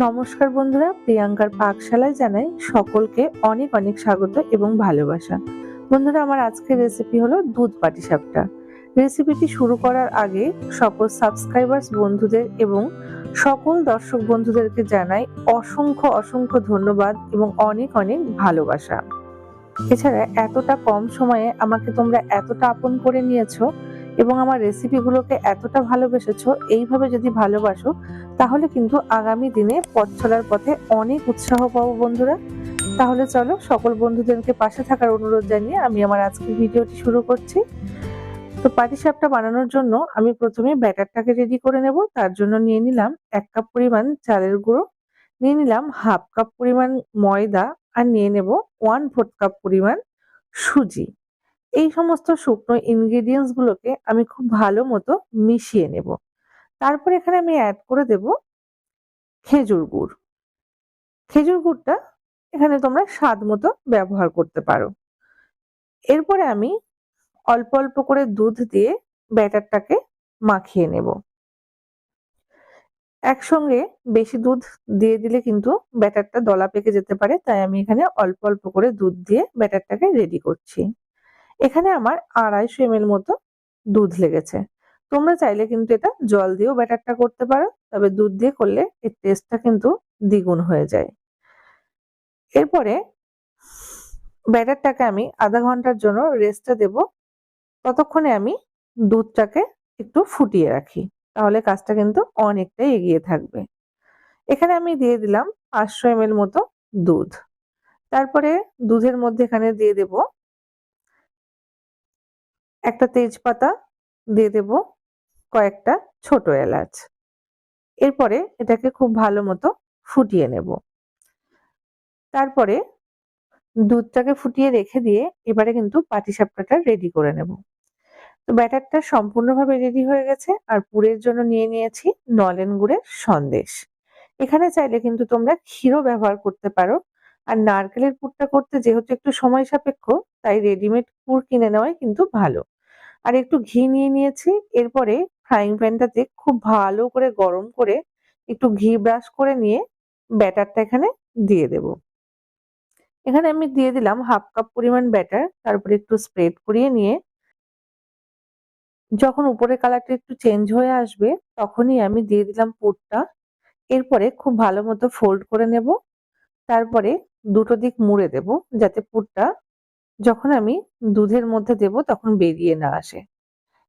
নমস্কার বন্ধুরা, প্রিয়াঙ্কার পাকশালায় জানাই সকলকে অনেক অনেক স্বাগত এবং ভালোবাসা। বন্ধুরা, আমার আজকের রেসিপি হলো দুধ পাটিসাপটা। রেসিপিটি শুরু করার আগে সকল সাবস্ক্রাইবার্স বন্ধুদের এবং সকল দর্শক বন্ধুদেরকে জানাই অসংখ্য অসংখ্য ধন্যবাদ এবং অনেক অনেক ভালোবাসা। এছাড়া এতটা কম সময়ে আমাকে তোমরা এতটা আপন করে নিয়েছো এবং আমার রেসিপিগুলোকে এতটা ভালোবেসেছো। এইভাবে যদি ভালোবাসো তাহলে কিন্তু আগামী দিনে পথ চলার পথে অনেক উৎসাহ পাবো বন্ধুরা। তাহলে চলো, সকল বন্ধুদেরকে পাশে থাকার অনুরোধ জানিয়ে আমি আমার আজকের ভিডিওটি শুরু করছি। তো পাটিসাপটা বানানোর জন্য আমি প্রথমে ব্যাটারটাকে রেডি করে নেব। তার জন্য নিয়ে নিলাম 1 কাপ পরিমাণ চালের গুঁড়ো, নিয়ে নিলাম হাফ কাপ পরিমাণ ময়দা, আর নিয়ে নেব 1/4 কাপ পরিমাণ সুজি। এই সমস্ত শুকনো ইনগ্রেডিয়েন্টস গুলোকে আমি খুব ভালো মতো মিশিয়ে নেব। তারপর এখানে আমি অ্যাড করে দেব খেজুর গুড়। খেজুর গুড়টা এখানে তোমরা স্বাদ মতো ব্যবহার করতে পারো। এরপরে আমি অল্প অল্প করে দুধ দিয়ে ব্যাটারটাকে মাখিয়ে নেব। একসঙ্গে বেশি দুধ দিয়ে দিলে কিন্তু ব্যাটারটা দলা পেকে যেতে পারে, তাই আমি এখানে অল্প অল্প করে দুধ দিয়ে ব্যাটারটাকে রেডি করছি। এখানে আমার 250 ml মতো দুধ লেগেছে। তোমরা চাইলে কিন্তু এটা জল দিয়েও ব্যাটারটা করতে পারো, তবে দুধ দিয়ে করলে এর টেস্টটা কিন্তু দ্বিগুণ হয়ে যায়। এরপরে ব্যাটারটাকে আমি আধা ঘন্টার জন্য রেস্টে দেব। ততক্ষণে আমি দুধটাকে একটু ফুটিয়ে রাখি, তাহলে কাজটা কিন্তু অনেকটাই এগিয়ে থাকবে। এখানে আমি দিয়ে দিলাম 500 ml মতো দুধ। তারপরে দুধের মধ্যে এখানে দিয়ে দেব একটা তেজপাতা, দিয়ে দেব কয়েকটা ছোট এলাচ। এরপরে এটাকে খুব ভালো মতো ফুটিয়ে নেব। তারপরে দুধটাকে ফুটিয়ে রেখে দিয়ে এবারে কিন্তু পাটিসাপটাটা রেডি করে নেব। তো ব্যাটারটা সম্পূর্ণভাবে রেডি হয়ে গেছে। আর পুরের জন্য নিয়ে নিয়েছি নলেন গুড়ের সন্দেশ। এখানে চাইলে কিন্তু তোমরা ক্ষীরও ব্যবহার করতে পারো। আর নারকেলের পুরটা করতে যেহেতু একটু সময় সাপেক্ষ, তাই রেডিমেড পুর কিনে নেওয়াই কিন্তু ভালো। আর একটু ঘি নিয়ে নিয়েছি। এরপরে ফ্রাইং প্যানটাতে খুব ভালো করে গরম করে একটু ঘি ব্রাশ করে নিয়ে ব্যাটারটা এখানে দিয়ে দেব। এখানে আমি দিয়ে দিলাম হাফ কাপ পরিমাণ ব্যাটার। তারপরে একটু স্প্রেড করিয়ে নিয়ে যখন উপরের কালারটা একটু চেঞ্জ হয়ে আসবে তখনই আমি দিয়ে দিলাম পুরটা। এরপরে খুব ভালো মতো ফোল্ড করে নেব। তারপরে দুটো দিক মুড়ে দেব, যাতে পুরটা যখন আমি দুধের মধ্যে দেব তখন বেরিয়ে না আসে।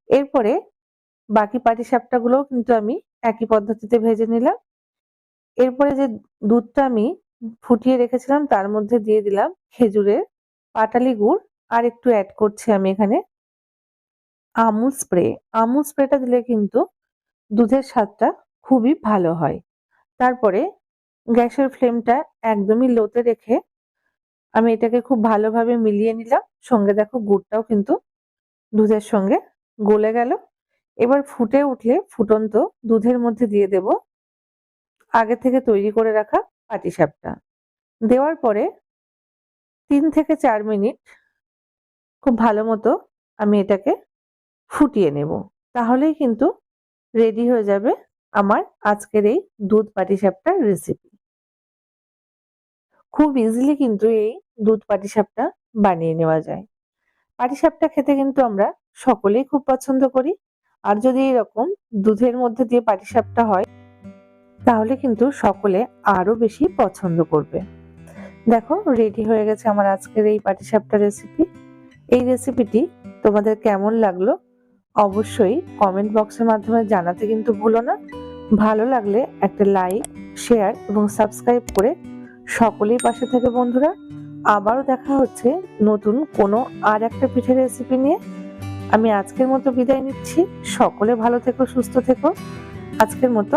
এরপরে বাকি পাটিসাপটাগুলোও কিন্তু আমি একই পদ্ধতিতে ভেজে নিলাম। এরপরে যে দুধটা আমি ফুটিয়ে রেখেছিলাম তার মধ্যে দিয়ে দিলাম খেজুরের পাটালি গুড়, আর একটু অ্যাড করছি আমি এখানে আমুল স্প্রে। আমুল স্প্রেটা দিলে কিন্তু দুধের স্বাদটা খুবই ভালো হয়। তারপরে গ্যাসের ফ্লেমটা একদমই লোতে রেখে আমি এটাকে খুব ভালোভাবে মিলিয়ে নিলাম। সঙ্গে দেখো গুড়টাও কিন্তু দুধের সঙ্গে গলে গেল। এবার ফুটে উঠলে ফুটন্ত দুধের মধ্যে দিয়ে দেব আগে থেকে তৈরি করে রাখা পাটিসাপটা। দেওয়ার পরে 3 থেকে 4 মিনিট খুব ভালো মতো আমি এটাকে ফুটিয়ে নেব। তাহলেই কিন্তু রেডি হয়ে যাবে আমার আজকের এই দুধ পাটিসাপটার রেসিপি। খুব ইজিলি কিন্তু এই দুধ পাটিসাপটা বানিয়ে নেওয়া যায়। পাটিসাপটা খেতে কিন্তু আমরা সকলেই খুব পছন্দ করি। আর যদি এরকম দুধের মধ্যে দিয়ে পাটিসাপটা হয় তাহলে কিন্তু সকলে আরো বেশি পছন্দ করবে। দেখো, রেডি হয়ে গেছে আমার আজকের এই পাটিসাপটা রেসিপি। এই রেসিপিটি তোমাদের কেমন লাগলো অবশ্যই কমেন্ট বক্সের মাধ্যমে জানাতে কিন্তু ভুলো না। ভালো লাগলে একটা লাইক, শেয়ার এবং সাবস্ক্রাইব করে সকলেই পাশে থেকে বন্ধুরা। আবারও দেখা হচ্ছে নতুন কোনো আর একটা পিঠের রেসিপি নিয়ে। আমি আজকের মতো বিদায় নিচ্ছি। সকলে ভালো থেকো, সুস্থ থেকো। আজকের মতো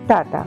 টাটা।